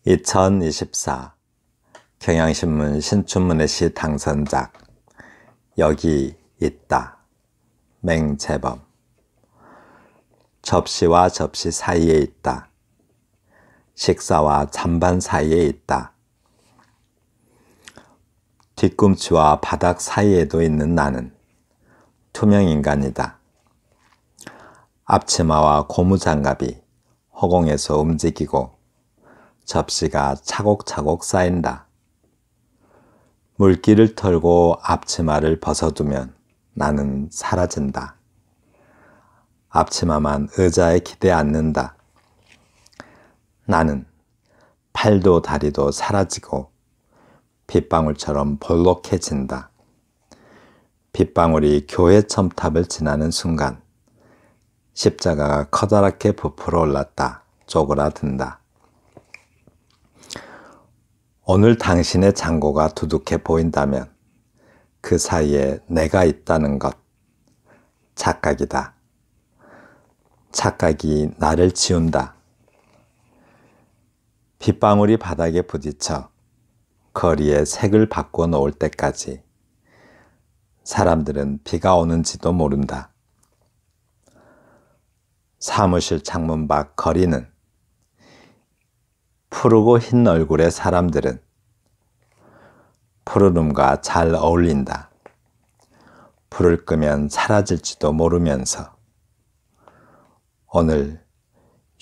2024 경향신문 신춘문예 시 당선작 여기 있다. 맹재범. 접시와 접시 사이에 있다. 식사와 잔반 사이에 있다. 뒤꿈치와 바닥 사이에도 있는 나는 투명인간이다. 앞치마와 고무장갑이 허공에서 움직이고 접시가 차곡차곡 쌓인다. 물기를 털고 앞치마를 벗어두면 나는 사라진다. 앞치마만 의자에 기대 앉는다. 나는 팔도 다리도 사라지고 빗방울처럼 볼록해진다. 빗방울이 교회 첨탑을 지나는 순간 십자가가 커다랗게 부풀어 올랐다 쪼그라든다. 오늘 당신의 장고가 두둑해 보인다면 그 사이에 내가 있다는 것, 착각이다. 착각이 나를 지운다. 빗방울이 바닥에 부딪혀 거리에 색을 바꿔 놓을 때까지 사람들은 비가 오는지도 모른다. 사무실 창문 밖 거리는 푸르고 흰 얼굴의 사람들은 푸르름과 잘 어울린다. 불을 끄면 사라질지도 모르면서 오늘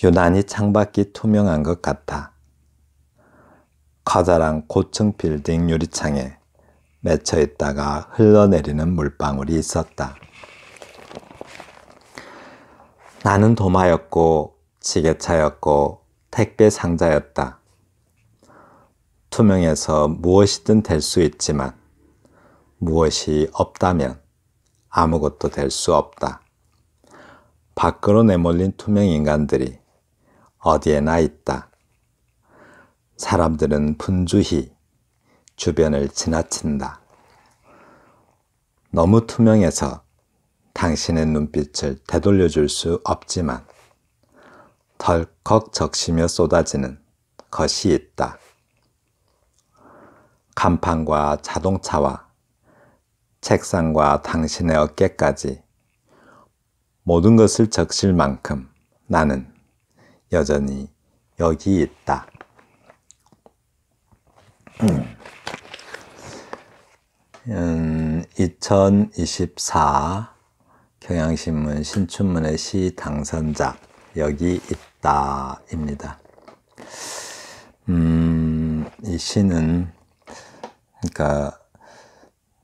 유난히 창밖이 투명한 것 같아. 커다란 고층 빌딩 유리창에 맺혀 있다가 흘러내리는 물방울이 있었다. 나는 도마였고 지게차였고 택배 상자였다. 투명해서 무엇이든 될 수 있지만 무엇이 없다면 아무것도 될 수 없다. 밖으로 내몰린 투명 인간들이 어디에나 있다. 사람들은 분주히 주변을 지나친다. 너무 투명해서 당신의 눈빛을 되돌려줄 수 없지만 덜컥 적시며 쏟아지는 것이 있다. 간판과 자동차와 책상과 당신의 어깨까지 모든 것을 적실 만큼 나는 여전히 여기 있다. 2024 경향신문 신춘문예 시 당선작 여기 있다 입니다. 이 시는 그러니까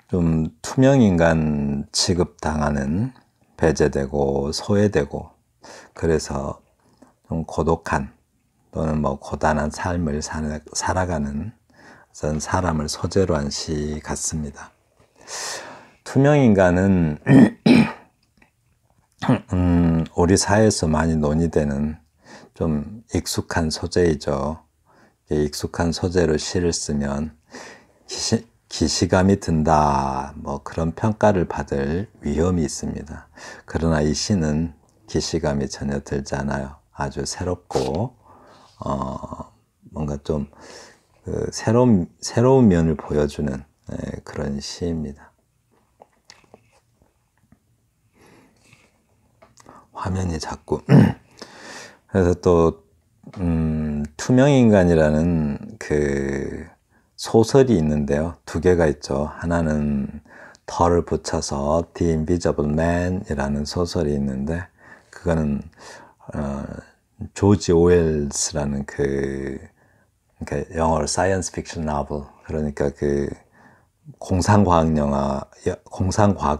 좀 투명인간 취급당하는, 배제되고 소외되고 그래서 좀 고독한 또는 뭐 고단한 삶을 살아가는 그런 사람을 소재로 한 시 같습니다. 투명인간은 우리 사회에서 많이 논의되는 좀 익숙한 소재이죠. 익숙한 소재로 시를 쓰면 기시감이 든다, 뭐 그런 평가를 받을 위험이 있습니다. 그러나 이 시는 기시감이 전혀 들지 않아요. 아주 새롭고 뭔가 좀 새로운 면을 보여주는 그런 시입니다. 화면이 자꾸 그래서 또 투명인간이라는 그 소설이 있는데요. 두 개가 있죠. 하나는 덜을 붙여서 The Invisible Man 이라는 소설이 있는데 그거는 조지 오웰스라는 그러니까 영어로 Science Fiction Novel, 그러니까 그 공상과학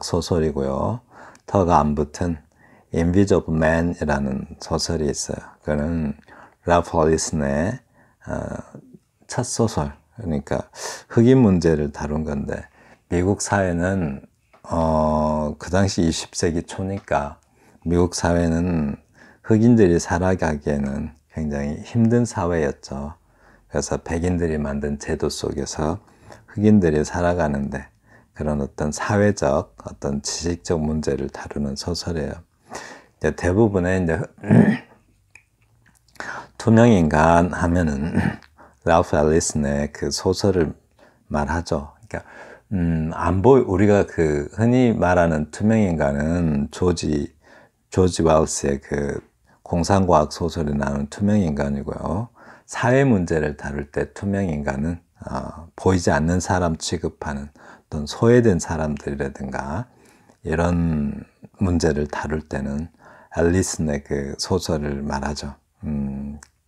소설이고요. 더가 안 붙은 Invisible Man 이라는 소설이 있어요. 그거는 랄프 홀리슨의 첫 소설, 그러니까 흑인 문제를 다룬 건데 미국 사회는 그 당시 20세기 초니까 미국 사회는 흑인들이 살아가기에는 굉장히 힘든 사회였죠. 그래서 백인들이 만든 제도 속에서 흑인들이 살아가는데 그런 어떤 사회적, 어떤 지식적 문제를 다루는 소설이에요. 대부분의 이제 투명인간 하면은 랄프 앨리슨의 그 소설을 말하죠. 그러니까 우리가 그 흔히 말하는 투명인간은 조지 웰스의 그 공상과학 소설에 나오는 투명인간이고요. 사회 문제를 다룰 때 투명인간은 보이지 않는 사람 취급하는 어떤 소외된 사람들이라든가 이런 문제를 다룰 때는 앨리슨의 그 소설을 말하죠.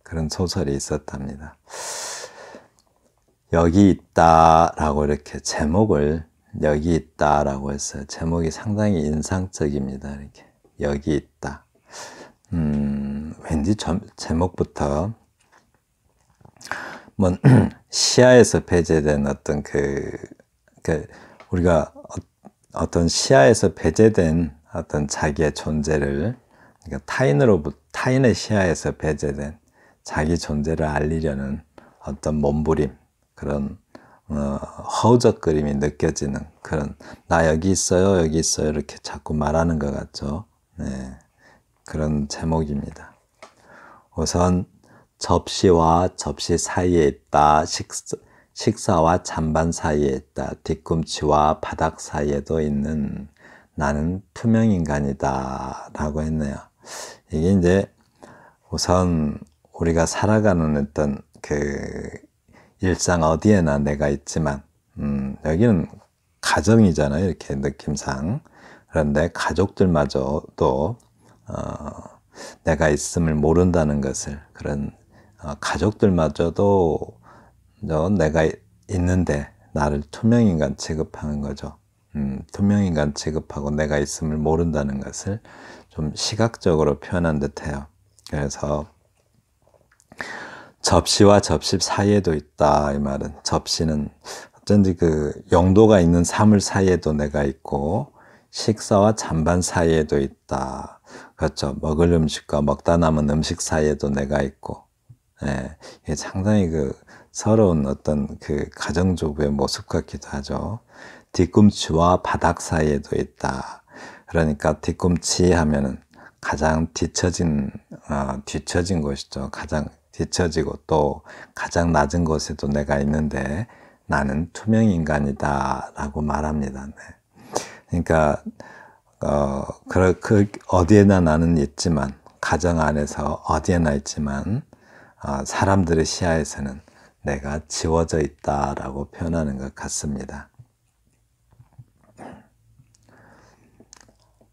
그런 소설이 있었답니다. 여기 있다라고 이렇게 제목을 여기 있다라고 했어요. 제목이 상당히 인상적입니다. 이렇게 여기 있다. 왠지 제목부터 뭐 시야에서 배제된 어떤 우리가 어떤 시야에서 배제된 어떤 자기의 존재를 그러니까 타인의 시야에서 배제된 자기 존재를 알리려는 어떤 몸부림 그런 허우적거림이 느껴지는 그런 나 여기 있어요 여기 있어요 이렇게 자꾸 말하는 것 같죠. 네, 그런 제목입니다. 우선 접시와 접시 사이에 있다. 식사와 잔반 사이에 있다. 뒤꿈치와 바닥 사이에도 있는 나는 투명인간이다 라고 했네요. 이게 이제 우선 우리가 살아가는 어떤 그 일상 어디에나 내가 있지만 여기는 가정이잖아요. 이렇게 느낌상. 그런데 가족들마저도 내가 있음을 모른다는 것을 그런 가족들마저도 내가 있는데 나를 투명인간 취급하는 거죠. 투명인간 취급하고 내가 있음을 모른다는 것을 좀 시각적으로 표현한 듯해요. 그래서 접시와 접시 사이에도 있다 이 말은 접시는 어쩐지 그 용도가 있는 사물 사이에도 내가 있고 식사와 잔반 사이에도 있다. 그렇죠. 먹을 음식과 먹다 남은 음식 사이에도 내가 있고 예, 이게 상당히 그 서러운 어떤 그 가정주부의 모습 같기도 하죠. 뒤꿈치와 바닥 사이에도 있다. 그러니까 뒤꿈치 하면은 가장 뒤처진 곳이죠. 가장 뒤처지고 또 가장 낮은 곳에도 내가 있는데 나는 투명인간이다 라고 말합니다. 네. 그러니까 어디에나 나는 있지만 가정 안에서 어디에나 있지만 사람들의 시야에서는 내가 지워져 있다라고 표현하는 것 같습니다.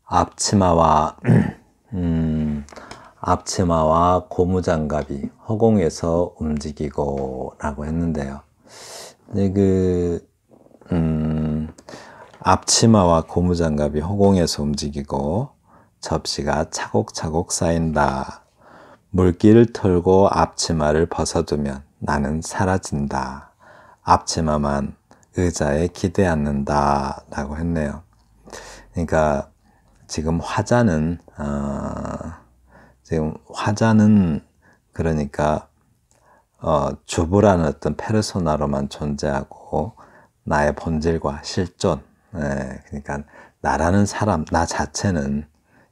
앞치마와 고무장갑이 허공에서 움직이고 라고 했는데요. 앞치마와 고무장갑이 허공에서 움직이고 접시가 차곡차곡 쌓인다. 물기를 털고 앞치마를 벗어두면 나는 사라진다. 앞치마만 의자에 기대 앉는다 라고 했네요. 그러니까 지금 화자는 그러니까 주부라는 어떤 페르소나로만 존재하고 나의 본질과 실존 그러니까 나라는 사람 나 자체는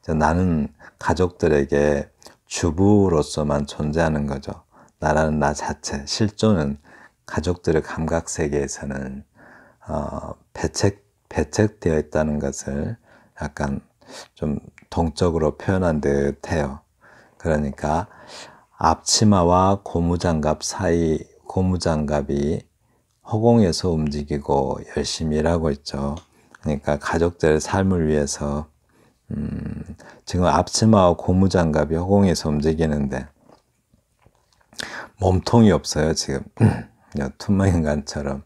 나는 가족들에게 주부로서만 존재하는 거죠. 나라는 나 자체 실존은 가족들의 감각 세계에서는 배책되어 있다는 것을 약간 좀 동적으로 표현한 듯해요. 그러니까 앞치마와 고무장갑이 허공에서 움직이고 열심히 일하고 있죠. 그러니까 가족들의 삶을 위해서 지금 앞치마와 고무장갑이 허공에서 움직이는데 몸통이 없어요. 지금 투명인간처럼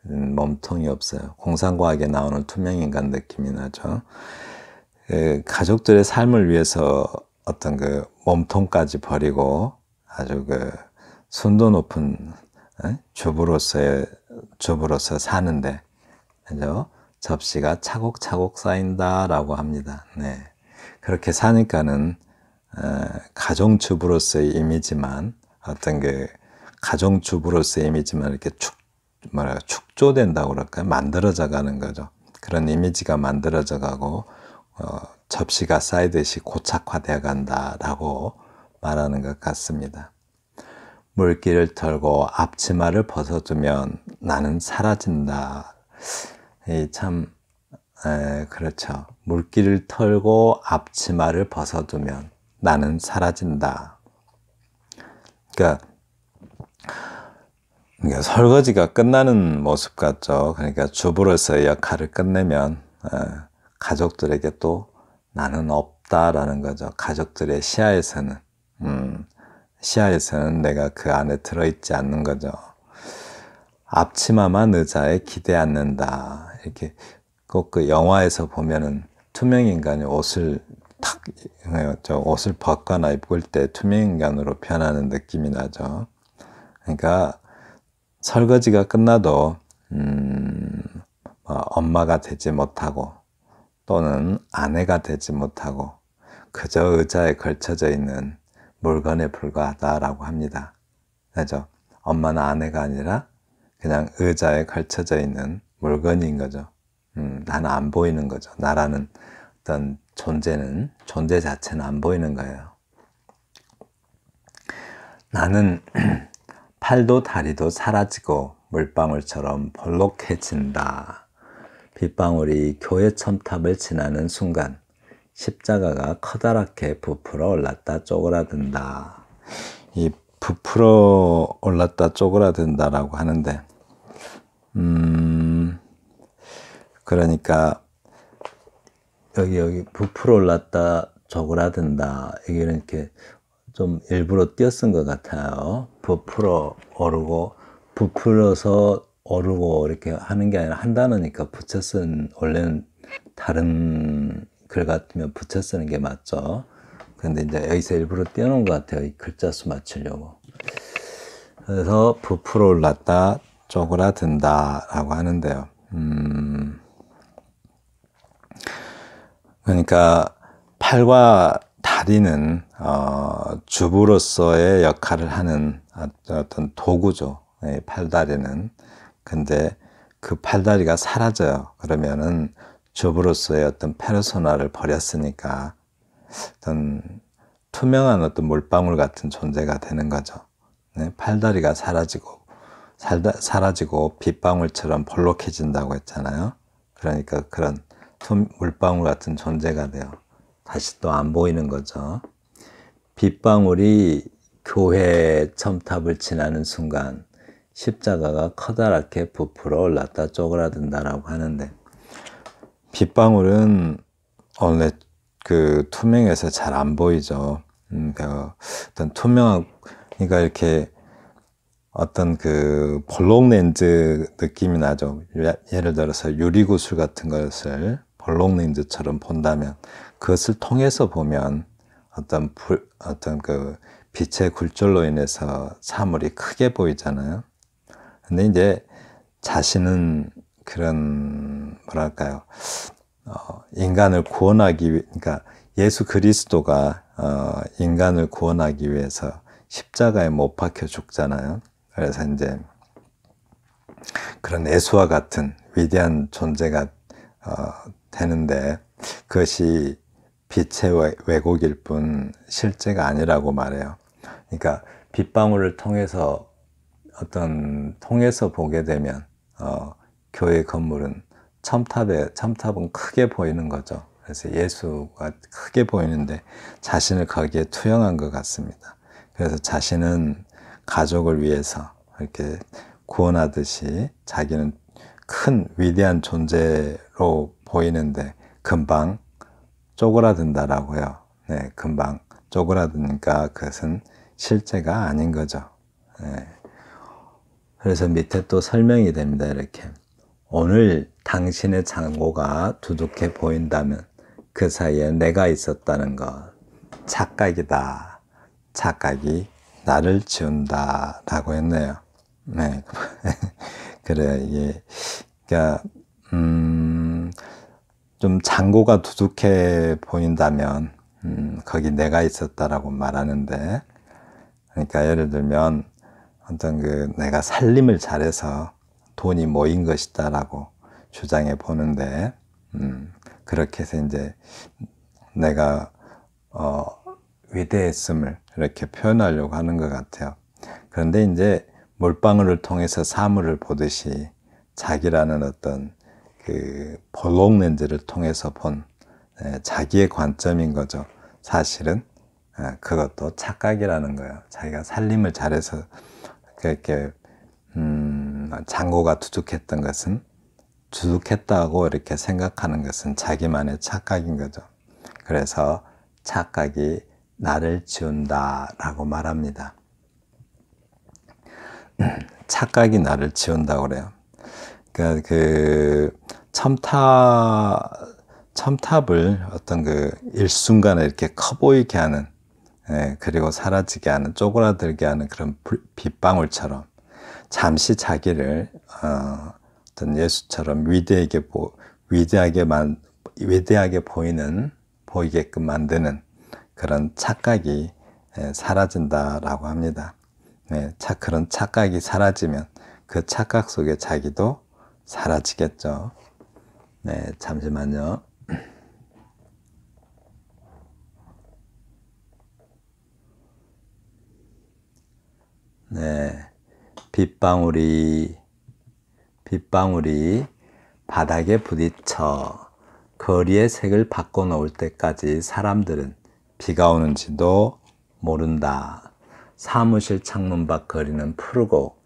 몸통이 없어요. 공상과학에 나오는 투명인간 느낌이 나죠. 가족들의 삶을 위해서 어떤 그 몸통까지 버리고 아주 그 순도 높은 주부로서 사는데 그죠? 접시가 차곡차곡 쌓인다라고 합니다. 네. 그렇게 사니까는 가정주부로서의 이미지만 어떤 그 가정주부로서의 이미지만 이렇게 축조된다고 그럴까요? 만들어져 가는 거죠. 그런 이미지가 만들어져 가고 접시가 쌓이듯이 고착화되어 간다라고 말하는 것 같습니다. 물기를 털고 앞치마를 벗어두면 나는 사라진다. 참, 그렇죠. 물기를 털고 앞치마를 벗어두면 나는 사라진다. 그러니까 설거지가 끝나는 모습 같죠. 그러니까 주부로서의 역할을 끝내면 가족들에게 또 나는 없다라는 거죠. 가족들의 시야에서는 내가 그 안에 들어있지 않는 거죠. 앞치마만 의자에 기대 앉는다. 이렇게 꼭 그 영화에서 보면은 투명 인간이 옷을 벗거나 입을 때 투명 인간으로 변하는 느낌이 나죠. 그러니까 설거지가 끝나도 엄마가 되지 못하고 또는 아내가 되지 못하고 그저 의자에 걸쳐져 있는 물건에 불과하다라고 합니다. 그죠? 엄마는 아내가 아니라 그냥 의자에 걸쳐져 있는 물건인 거죠. 나는 안 보이는 거죠. 나라는 어떤 존재 자체는 안 보이는 거예요. 나는 팔도 다리도 사라지고 물방울처럼 볼록해진다. 빗방울이 교회 첨탑을 지나는 순간 십자가가 커다랗게 부풀어 올랐다 쪼그라든다. 이 부풀어 올랐다 쪼그라든다라고 하는데 그러니까 여기 부풀어 올랐다 쪼그라든다. 이게 이렇게 좀 일부러 띄어쓴 것 같아요. 부풀어 오르고 부풀어서 오르고 이렇게 하는 게 아니라 한 단어니까 붙여 쓴 원래는 다른 글 같으면 붙여 쓰는 게 맞죠. 근데 이제 여기서 일부러 띄워놓은 것 같아요. 이 글자 수 맞추려고. 그래서 부풀어 올랐다 쪼그라든다 라고 하는데요. 그러니까 팔과 다리는 주부로서의 역할을 하는 어떤 도구죠. 팔다리는. 근데 그 팔다리가 사라져요. 그러면은 주부로서의 어떤 페르소나를 버렸으니까 어떤 투명한 어떤 물방울 같은 존재가 되는 거죠. 팔다리가 사라지고 빗방울처럼 볼록해진다고 했잖아요. 그러니까 그런 물방울 같은 존재가 돼요. 다시 또 안 보이는 거죠. 빗방울이 교회 첨탑을 지나는 순간 십자가가 커다랗게 부풀어 올랐다 쪼그라든다라고 하는데 빗방울은 원래 그 투명해서 잘 안 보이죠. 어떤 그러니까 이렇게 어떤 그 볼록 렌즈 느낌이 나죠. 예를 들어서 유리구슬 같은 것을 볼록 렌즈처럼 본다면 그것을 통해서 보면 어떤 그 빛의 굴절로 인해서 사물이 크게 보이잖아요. 근데 이제 자신은 그런 뭐랄까요, 인간을 구원하기 위해, 그러니까 예수 그리스도가 인간을 구원하기 위해서 십자가에 못 박혀 죽잖아요. 그래서 이제 그런 예수와 같은 위대한 존재가 되는데 그것이 빛의 왜곡일 뿐 실제가 아니라고 말해요. 그러니까 빗방울을 통해서 통해서 보게 되면 교회 건물은 첨탑은 크게 보이는 거죠. 그래서 예수가 크게 보이는데 자신을 거기에 투영한 것 같습니다. 그래서 자신은 가족을 위해서 이렇게 구원하듯이 자기는 큰 위대한 존재로 보이는데 금방 쪼그라든다라고요. 네, 금방 쪼그라드니까 그것은 실제가 아닌 거죠. 네. 그래서 밑에 또 설명이 됩니다. 이렇게. 오늘 당신의 창고가 두둑해 보인다면 그 사이에 내가 있었다는 것. 착각이다. 착각이 나를 지운다. 라고 했네요. 네. 그래요. 이게, 그러니까, 좀 창고가 두둑해 보인다면, 거기 내가 있었다라고 말하는데, 그러니까 예를 들면, 어떤 내가 살림을 잘해서 돈이 모인 것이다라고 주장해 보는데, 그렇게 해서 이제 내가, 위대했음을 이렇게 표현하려고 하는 것 같아요. 그런데 이제 몰빵울을 통해서 사물을 보듯이 자기라는 어떤 그 볼록 렌즈를 통해서 본 자기의 관점인 거죠. 사실은 그것도 착각이라는 거예요. 자기가 살림을 잘해서 그렇게 장고가 두둑했던 것은 두둑했다고 이렇게 생각하는 것은 자기만의 착각인 거죠. 그래서 착각이 나를 지운다라고 말합니다. 착각이 나를 지운다고 그래요. 그러니까 그 첨탑을 어떤 그 일순간에 이렇게 커 보이게 하는, 그리고 사라지게 하는, 쪼그라들게 하는 그런 빗방울처럼 잠시 자기를 어떤 예수처럼 위대하게 보이게끔 만드는 그런 착각이 사라진다라고 합니다. 그런 착각이 사라지면 그 착각 속에 자기도 사라지겠죠. 네, 잠시만요. 네, 빗방울이 바닥에 부딪혀 거리의 색을 바꿔놓을 때까지 사람들은 비가 오는지도 모른다. 사무실 창문 밖 거리는 푸르고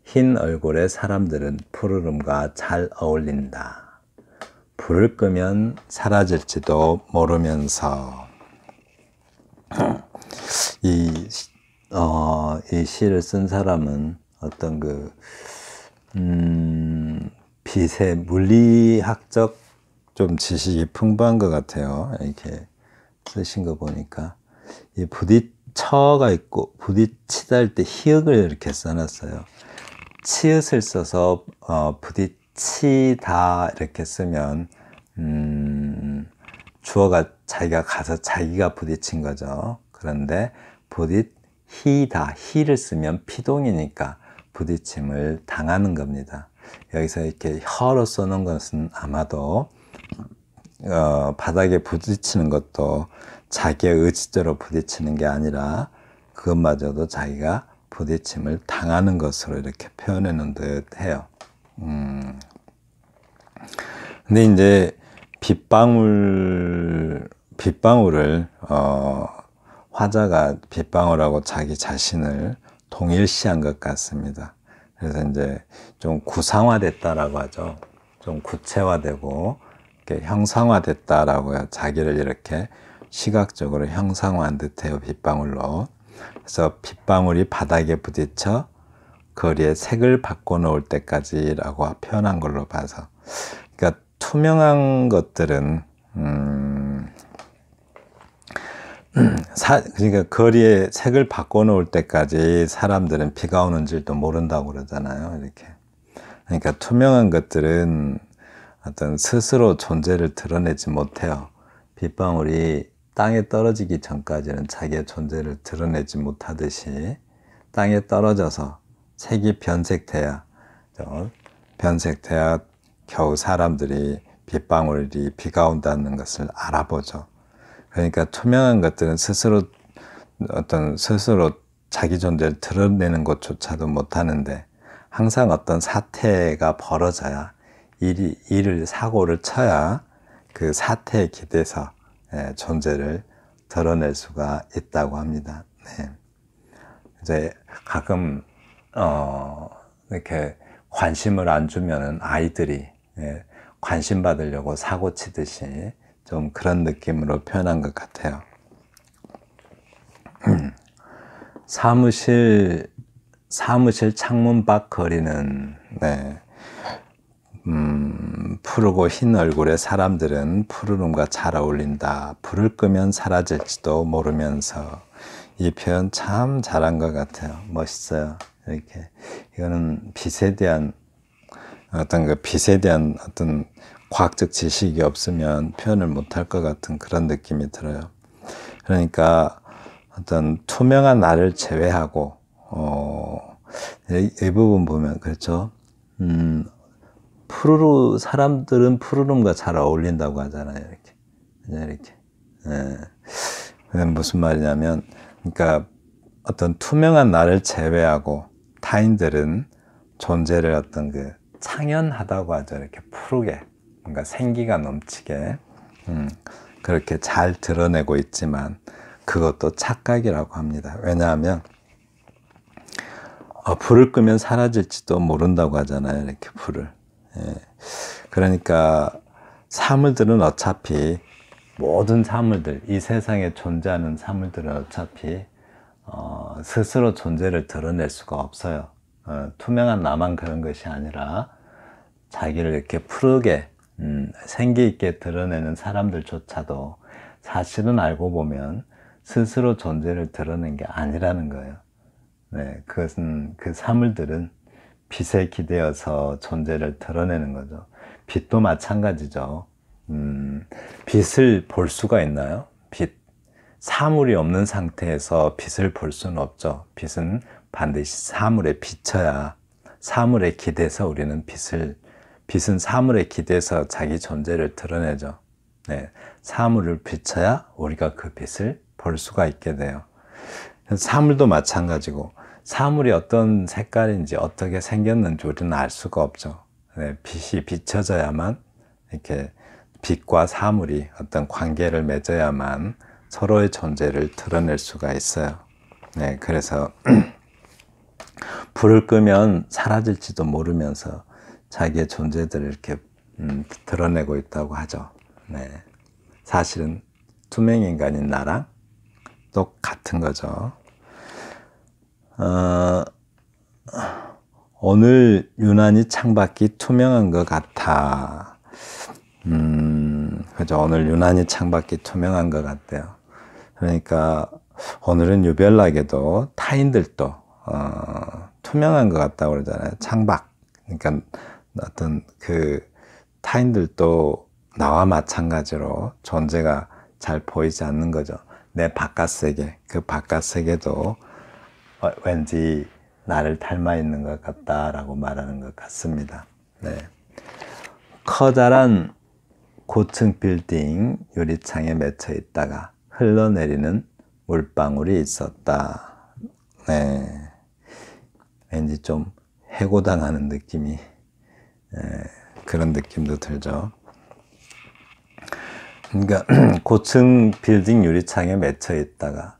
흰 얼굴의 사람들은 푸르름과 잘 어울린다. 불을 끄면 사라질지도 모르면서. 이 시를 쓴 사람은 어떤 빛의 물리학적 좀 지식이 풍부한 것 같아요. 이렇게 쓰신 거 보니까. 이 부딪혀가 있고, 부딪히다 할 때 히읗을 이렇게 써놨어요. 치읓을 써서 부딪히다 이렇게 쓰면 주어가 자기가 가서 자기가 부딪힌 거죠. 그런데 부딪히다, 히를 쓰면 피동이니까 부딪힘을 당하는 겁니다. 여기서 이렇게 혀로 써놓은 것은 아마도 바닥에 부딪히는 것도 자기의 의지대로 부딪히는 게 아니라 그것마저도 자기가 부딪힘을 당하는 것으로 이렇게 표현해 놓은 듯 해요. 근데 이제 빗방울을 화자가 빗방울하고 자기 자신을 동일시한 것 같습니다. 그래서 이제 좀 구상화됐다라고 하죠. 좀 구체화되고 이렇게 형상화됐다라고요. 자기를 이렇게 시각적으로 형상화한 듯해요. 빗방울로. 그래서 빗방울이 바닥에 부딪혀 거리에 색을 바꿔놓을 때까지라고 표현한 걸로 봐서, 그러니까 투명한 것들은 그러니까 거리에 색을 바꿔놓을 때까지 사람들은 비가 오는 줄도 모른다고 그러잖아요. 이렇게. 그러니까 투명한 것들은 어떤 스스로 존재를 드러내지 못해요. 빗방울이 땅에 떨어지기 전까지는 자기의 존재를 드러내지 못하듯이 땅에 떨어져서 색이 변색돼야 겨우 사람들이 빗방울이 비가 온다는 것을 알아보죠. 그러니까 투명한 것들은 스스로 자기 존재를 드러내는 것조차도 못하는데, 항상 어떤 사태가 벌어져야 사고를 쳐야 그 사태에 기대서 존재를 드러낼 수가 있다고 합니다. 네. 이제 가끔 이렇게 관심을 안 주면은 아이들이 관심 받으려고 사고 치듯이 좀 그런 느낌으로 표현한 것 같아요. 사무실 창문 밖 거리는, 푸르고 흰 얼굴의 사람들은 푸르름과 잘 어울린다. 불을 끄면 사라질지도 모르면서. 이 표현 참 잘한 것 같아요. 멋있어요. 이렇게. 이거는 빛에 대한 어떤 과학적 지식이 없으면 표현을 못할 것 같은 그런 느낌이 들어요. 그러니까 어떤 투명한 나를 제외하고, 이 부분 보면 그렇죠. 사람들은 푸르름과 잘 어울린다고 하잖아요. 이렇게. 그건 무슨 말이냐면, 그러니까 어떤 투명한 나를 제외하고 타인들은 존재를 어떤 그 창연하다고 하죠. 이렇게 푸르게, 뭔가 생기가 넘치게, 그렇게 잘 드러내고 있지만 그것도 착각이라고 합니다. 왜냐하면 불을 끄면 사라질지도 모른다고 하잖아요. 이렇게 불을. 예. 그러니까 사물들은 어차피 모든 사물들, 이 세상에 존재하는 사물들은 어차피 스스로 존재를 드러낼 수가 없어요. 투명한 나만 그런 것이 아니라 자기를 이렇게 푸르게 생기 있게 드러내는 사람들조차도 사실은 알고 보면 스스로 존재를 드러낸 게 아니라는 거예요. 네, 그것은 그 사물들은 빛에 기대어서 존재를 드러내는 거죠. 빛도 마찬가지죠. 빛을 볼 수가 있나요? 빛. 사물이 없는 상태에서 빛을 볼 수는 없죠. 빛은 반드시 사물에 비쳐야, 사물에 기대서 우리는 빛은 사물에 기대서 자기 존재를 드러내죠. 네, 사물을 비춰야 우리가 그 빛을 볼 수가 있게 돼요. 사물도 마찬가지고 사물이 어떤 색깔인지 어떻게 생겼는지 우리는 알 수가 없죠. 네, 빛이 비춰져야만 이렇게 빛과 사물이 어떤 관계를 맺어야만 서로의 존재를 드러낼 수가 있어요. 네, 그래서 불을 끄면 사라질지도 모르면서 자기의 존재들을 이렇게 드러내고 있다고 하죠. 네, 사실은 투명인간인 나랑 똑같은 거죠. 오늘 유난히 창밖이 투명한 것 같아. 그죠. 오늘 유난히 창밖이 투명한 것 같대요. 그러니까 오늘은 유별나게도 타인들도 투명한 것 같다고 그러잖아요. 창밖. 그러니까 어떤 그 타인들도 나와 마찬가지로 존재가 잘 보이지 않는 거죠. 내 바깥 세계, 그 바깥 세계도 왠지 나를 닮아 있는 것 같다라고 말하는 것 같습니다. 네. 커다란 고층 빌딩 유리창에 맺혀 있다가 흘러내리는 물방울이 있었다. 네. 왠지 좀 해고당하는 느낌이, 그런 느낌도 들죠. 그러니까 고층 빌딩 유리창에 맺혀 있다가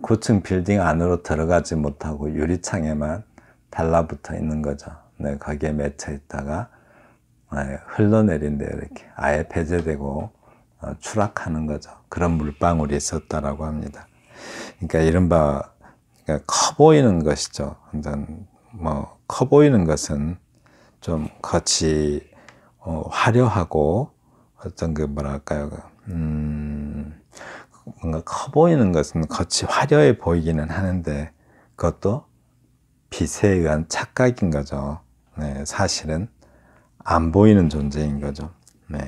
고층 빌딩 안으로 들어가지 못하고 유리창에만 달라붙어 있는 거죠. 네, 거기에 맺혀 있다가 흘러내린대요. 이렇게 아예 배제되고 추락하는 거죠. 그런 물방울이 있었다라고 합니다. 그러니까 이른바 그러니까 커 보이는 것이죠. 커 보이는 것은 좀 겉이 화려하고 어떤 그 뭐랄까요, 뭔가 커 보이는 것은 겉이 화려해 보이기는 하는데 그것도 빛에 의한 착각인 거죠. 네, 사실은 안 보이는 존재인 거죠. 네,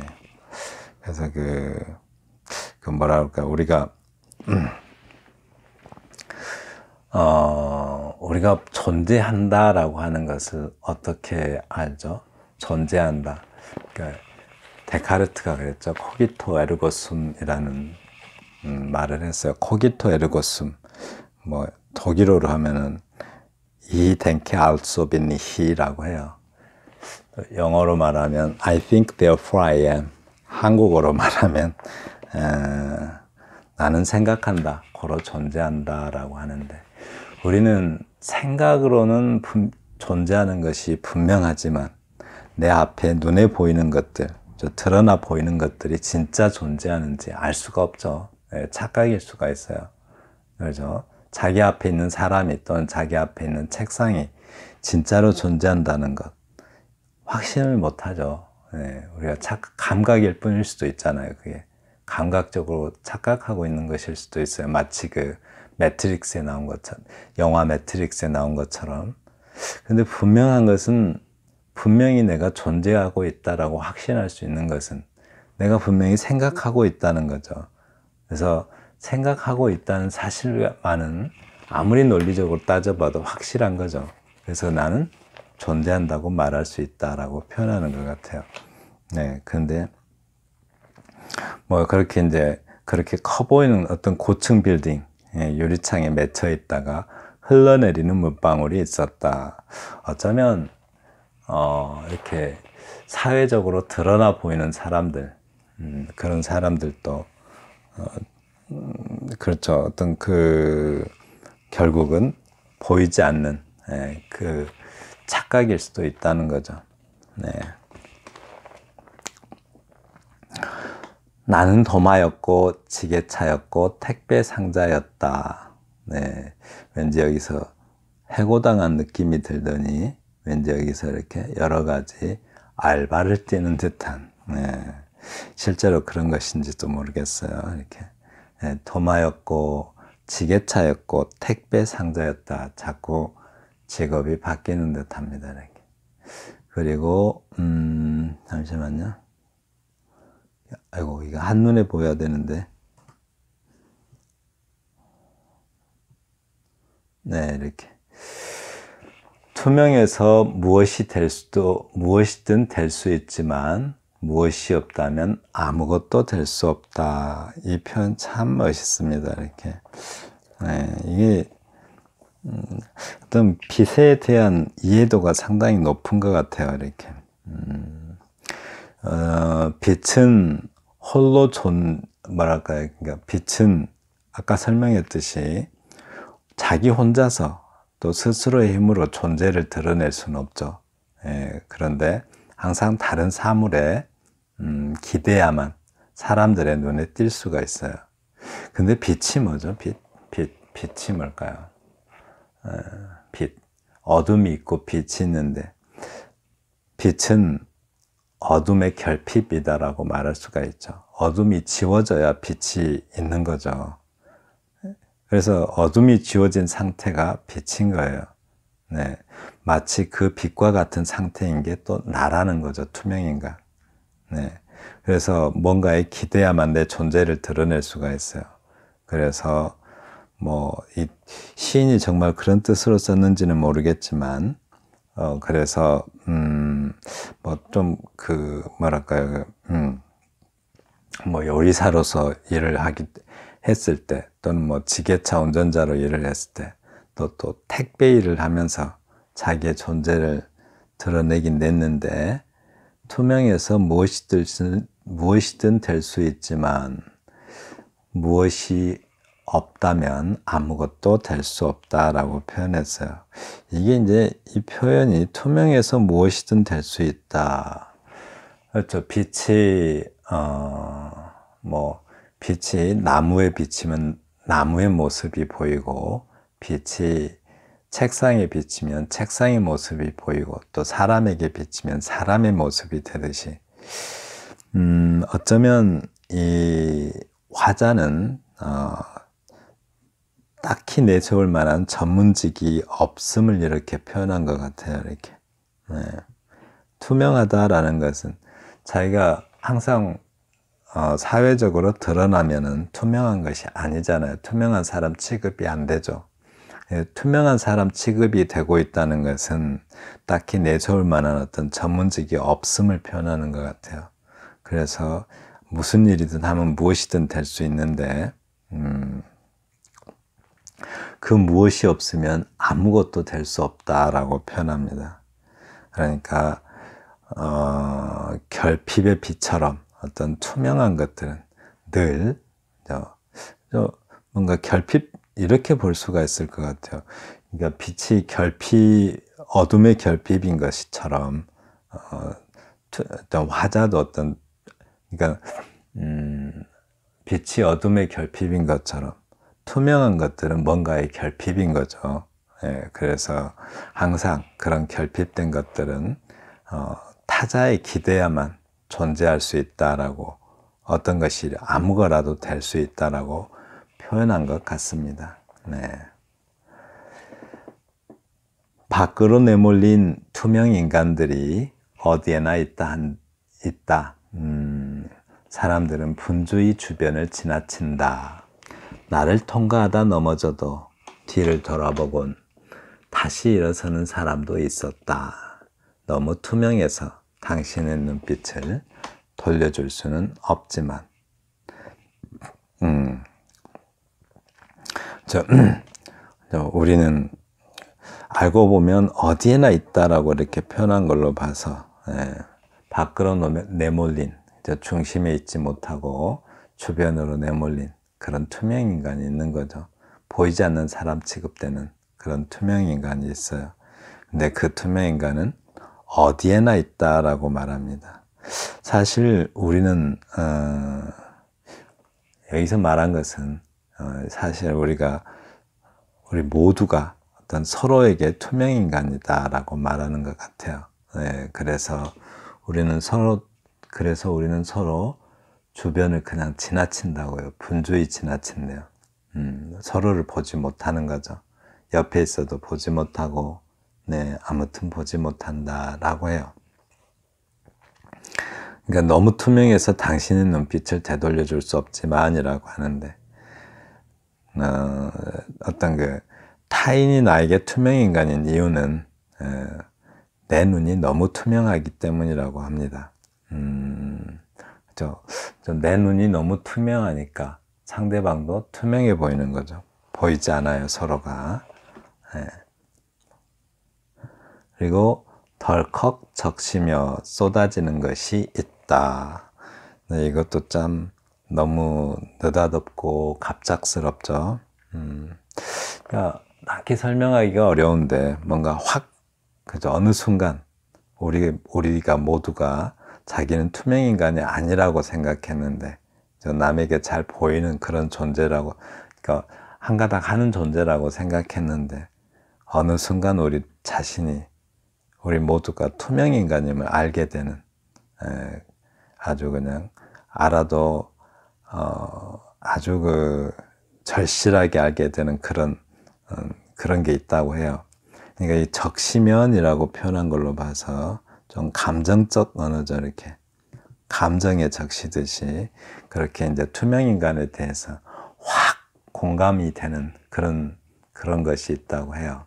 그래서 그 뭐랄까 우리가 우리가 존재한다라고 하는 것을 어떻게 알죠? 존재한다. 그러니까 데카르트가 그랬죠. 코기토 에르고 숨이라는 말을 했어요. 코기토 에르고 숨. 뭐 독일어로 하면은 이 덴케 알소 빈니히라고 해요. 영어로 말하면 I think therefore I am. 한국어로 말하면 나는 생각한다. 고로 존재한다라고 하는데 우리는 생각으로는 존재하는 것이 분명하지만 내 앞에 눈에 보이는 것들, 드러나 보이는 것들이 진짜 존재하는지 알 수가 없죠. 착각일 수가 있어요. 그렇죠? 자기 앞에 있는 사람이 또는 자기 앞에 있는 책상이 진짜로 존재한다는 것 확신을 못하죠. 우리가 감각일 뿐일 수도 있잖아요. 그게 감각적으로 착각하고 있는 것일 수도 있어요. 마치 그 매트릭스에 나온 것처럼, 영화 매트릭스에 나온 것처럼. 근데 분명한 것은 분명히 내가 존재하고 있다라고 확신할 수 있는 것은 내가 분명히 생각하고 있다는 거죠. 그래서 생각하고 있다는 사실만은 아무리 논리적으로 따져봐도 확실한 거죠. 그래서 나는 존재한다고 말할 수 있다라고 표현하는 것 같아요. 네, 근데 뭐 그렇게 이제 그렇게 커 보이는 어떤 고층 빌딩, 유리창에 맺혀 있다가 흘러내리는 물방울이 있었다. 어쩌면 이렇게 사회적으로 드러나 보이는 사람들, 그런 사람들도 그렇죠. 어떤 결국은 보이지 않는 그 착각일 수도 있다는 거죠. 네. 나는 도마였고 지게차였고 택배 상자였다. 네. 왠지 여기서 해고당한 느낌이 들더니 왠지 여기서 이렇게 여러 가지 알바를 뛰는 듯한, 실제로 그런 것인지도 모르겠어요. 이렇게 도마였고 지게차였고 택배 상자였다. 자꾸 직업이 바뀌는 듯합니다. 이렇게. 그리고 잠시만요. 아이고, 이거 한눈에 보여야 되는데. 네, 이렇게. 투명해서 무엇이든 될 수 있지만 무엇이 없다면 아무것도 될 수 없다. 이 표현 참 멋있습니다. 이렇게. 이게 어떤 빛에 대한 이해도가 상당히 높은 것 같아요. 이렇게. 빛은 홀로 뭐랄까요. 그러니까 빛은 아까 설명했듯이 자기 혼자서 또 스스로의 힘으로 존재를 드러낼 수는 없죠. 그런데 항상 다른 사물에 기대야만 사람들의 눈에 띌 수가 있어요. 근데 빛이 뭐죠? 빛이 뭘까요? 빛. 어둠이 있고 빛이 있는데 빛은 어둠의 결핍이다라고 말할 수가 있죠. 어둠이 지워져야 빛이 있는 거죠. 그래서 어둠이 지워진 상태가 빛인 거예요. 네. 마치 그 빛과 같은 상태인 게 또 나라는 거죠. 투명인간. 네. 그래서 뭔가에 기대야만 내 존재를 드러낼 수가 있어요. 그래서 이 시인이 정말 그런 뜻으로 썼는지는 모르겠지만, 그래서 뭐랄까요, 요리사로서 일을 했을 때, 또는 지게차 운전자로 일을 했을 때, 또 택배 일을 하면서 자기의 존재를 드러내긴 냈는데, 투명해서 무엇이든 될 수 있지만 무엇이 없다면 아무것도 될 수 없다라고 표현했어요. 이게 이제 이 표현이 투명해서 무엇이든 될 수 있다. 그렇죠. 빛이 나무에 비치면 나무의 모습이 보이고, 빛이 책상에 비치면 책상의 모습이 보이고, 또 사람에게 비치면 사람의 모습이 되듯이, 어쩌면 이 화자는 딱히 내세울 만한 전문직이 없음을 이렇게 표현한 것 같아요. 이렇게. 투명하다라는 것은 자기가 항상 사회적으로 드러나면은 투명한 것이 아니잖아요. 투명한 사람 취급이 안 되죠. 투명한 사람 취급이 되고 있다는 것은 딱히 내세울 만한 어떤 전문직이 없음을 표현하는 것 같아요. 그래서 무슨 일이든 하면 무엇이든 될 수 있는데, 그 무엇이 없으면 아무것도 될 수 없다라고 표현합니다. 그러니까 결핍의 빛처럼 어떤 투명한 것들은 늘 뭔가 결핍, 이렇게 볼 수가 있을 것 같아요. 그러니까 빛이 어둠의 결핍인 것처럼, 어떤 화자도 그러니까 빛이 어둠의 결핍인 것처럼 투명한 것들은 뭔가의 결핍인 거죠. 그래서 항상 그런 결핍된 것들은 타자에 기대야만 존재할 수 있다라고, 어떤 것이 아무거라도 될 수 있다라고 표현한 것 같습니다. 네. 밖으로 내몰린 투명 인간들이 어디에나 있다. 사람들은 분주히 주변을 지나친다. 나를 통과하다 넘어져도 뒤를 돌아보곤 다시 일어서는 사람도 있었다. 너무 투명해서 당신의 눈빛을 돌려줄 수는 없지만. 저, 우리는 알고 보면 어디에나 있다라고 이렇게 표현한 걸로 봐서, 밖으로 내몰린, 중심에 있지 못하고 주변으로 내몰린 그런 투명 인간이 있는 거죠. 보이지 않는 사람 취급되는 그런 투명 인간이 있어요. 근데 그 투명 인간은 어디에나 있다라고 말합니다. 사실 우리는 여기서 말한 것은 사실 우리 모두가 어떤 서로에게 투명 인간이다라고 말하는 것 같아요. 그래서 우리는 서로 주변을 그냥 지나친다고요. 분주히 지나친대요. 서로를 보지 못하는 거죠. 옆에 있어도 보지 못하고, 아무튼 보지 못한다라고 해요. 그러니까 너무 투명해서 당신의 눈빛을 되돌려 줄 수 없지만이라고 하는데, 어떤 타인이 나에게 투명 인간인 이유는 내 눈이 너무 투명하기 때문이라고 합니다. 내 눈이 너무 투명하니까 상대방도 투명해 보이는 거죠. 보이지 않아요, 서로가. 그리고 덜컥 적시며 쏟아지는 것이 있다. 이것도 참 너무 느닷없고 갑작스럽죠. 그러니까 딱히 설명하기가 어려운데 뭔가 확, 그죠? 어느 순간 우리가 모두가 자기는 투명 인간이 아니라고 생각했는데, 남에게 잘 보이는 그런 존재라고, 그러니까 한가닥 하는 존재라고 생각했는데, 어느 순간 우리 모두가 투명 인간임을 알게 되는, 아주 그냥 알아도 아주 절실하게 알게 되는 그런 게 있다고 해요. 그러니까 이 적시면이라고 표현한 걸로 봐서 좀 감정적 언어죠. 이렇게 감정에 적시듯이 그렇게 이제 투명 인간에 대해서 확 공감이 되는 그런 것이 있다고 해요.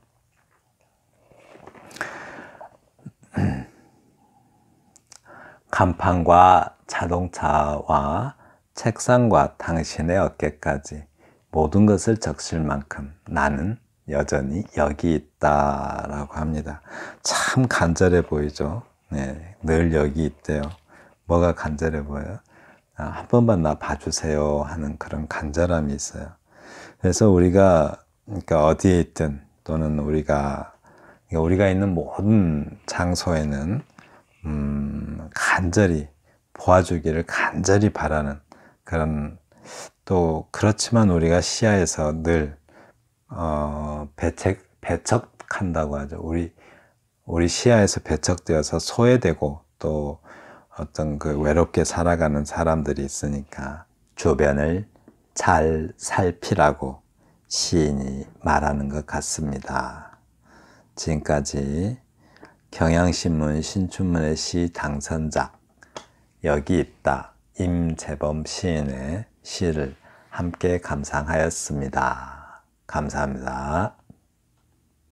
간판과 자동차와 책상과 당신의 어깨까지 모든 것을 적실 만큼 나는 여전히 여기 있다라고 합니다. 참 간절해 보이죠. 늘 여기 있대요. 뭐가 간절해 보여요? 한 번만 나 봐주세요 하는 그런 간절함이 있어요. 그래서 그러니까 어디에 있든 또는 우리가 있는 모든 장소에는 간절히 보아주기를 간절히 바라는 그런, 또 그렇지만 우리가 시야에서 늘 배척한다고 하죠. 우리 시야에서 배척되어서 소외되고 또 어떤 외롭게 살아가는 사람들이 있으니까 주변을 잘 살피라고 시인이 말하는 것 같습니다. 지금까지 경향신문 신춘문예 시 당선작 여기 있다 임재범 시인의 시를 함께 감상하였습니다. 감사합니다.